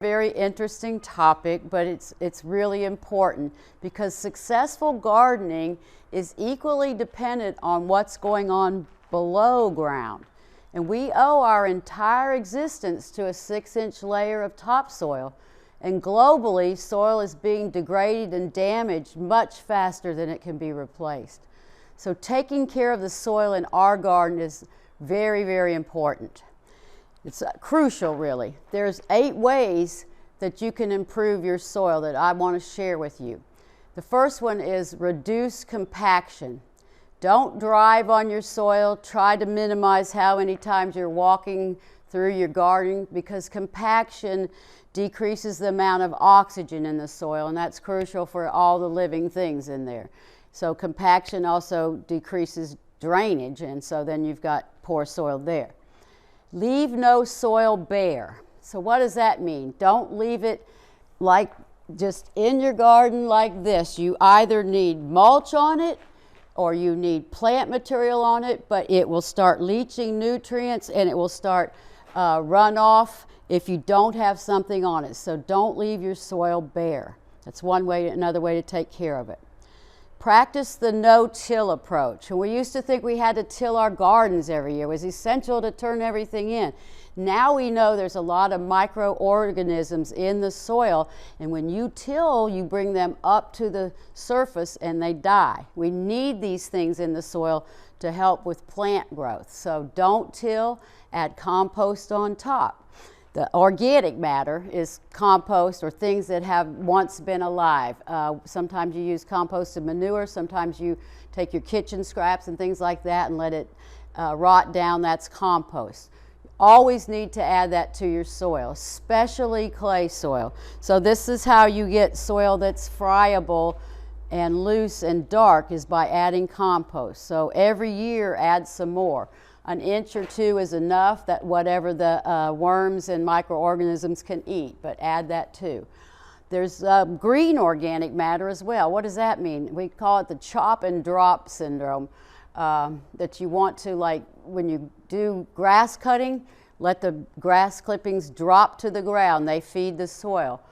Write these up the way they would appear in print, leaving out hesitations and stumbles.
Very interesting topic, but it's really important because successful gardening is equally dependent on what's going on below ground. And we owe our entire existence to a 6-inch layer of topsoil. And globally, soil is being degraded and damaged much faster than it can be replaced. So taking care of the soil in our garden is very, very important. It's crucial, really. There's 8 ways that you can improve your soil that I want to share with you. The first one is reduce compaction. Don't drive on your soil. Try to minimize how many times you're walking through your garden, because compaction decreases the amount of oxygen in the soil, and that's crucial for all the living things in there. So compaction also decreases drainage, and so then you've got poor soil there. Leave no soil bare. So what does that mean? Don't leave it like just in your garden like this. You either need mulch on it or you need plant material on it, but it will start leaching nutrients and it will start runoff if you don't have something on it. So don't leave your soil bare. That's one way, another way to take care of it. Practice the no-till approach. And we used to think we had to till our gardens every year. It was essential to turn everything in. Now we know there's a lot of microorganisms in the soil, and when you till, you bring them up to the surface and they die. We need these things in the soil to help with plant growth. So don't till, add compost on top. The organic matter is compost or things that have once been alive. Sometimes you use composted manure, sometimes you take your kitchen scraps and things like that and let it rot down. That's compost. Always need to add that to your soil, especially clay soil. So this is how you get soil that's friable and loose and dark, is by adding compost. So every year add some more. 1 inch or 2 is enough, that whatever the worms and microorganisms can eat, but add that too. There's green organic matter as well. What does that mean? We call it the chop and drop syndrome, that you want to, like when you do grass cutting, let the grass clippings drop to the ground. They feed the soil.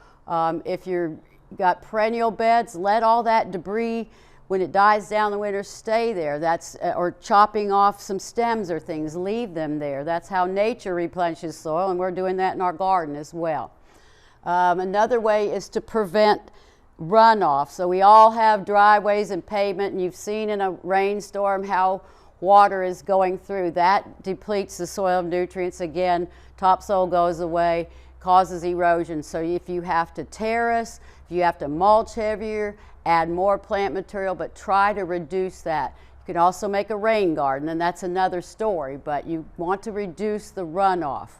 If you've got perennial beds, let all that debris, when it dies down in the winter, stay there. That's or chopping off some stems or things, leave them there. That's how nature replenishes soil, and we're doing that in our garden as well. Another way is to prevent runoff. So we all have driveways and pavement, and you've seen in a rainstorm how water is going through. That depletes the soil of nutrients. Again, topsoil goes away, causes erosion. So if you have to terrace, if you have to mulch heavier, add more plant material, but try to reduce that. You can also make a rain garden, and that's another story, but you want to reduce the runoff.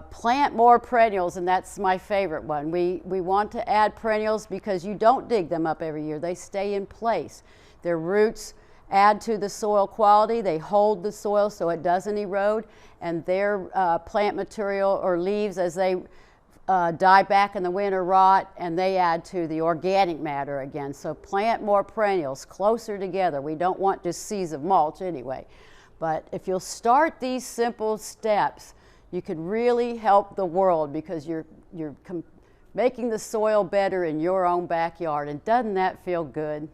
Plant more perennials, and that's my favorite one. We want to add perennials because you don't dig them up every year. They stay in place. Their roots add to the soil quality. They hold the soil so it doesn't erode, and their plant material or leaves, as they die back in the winter, rot, and they add to the organic matter again. So plant more perennials closer together. We don't want just seeds of mulch anyway. But if you'll start these simple steps, you can really help the world, because you're making the soil better in your own backyard. And doesn't that feel good?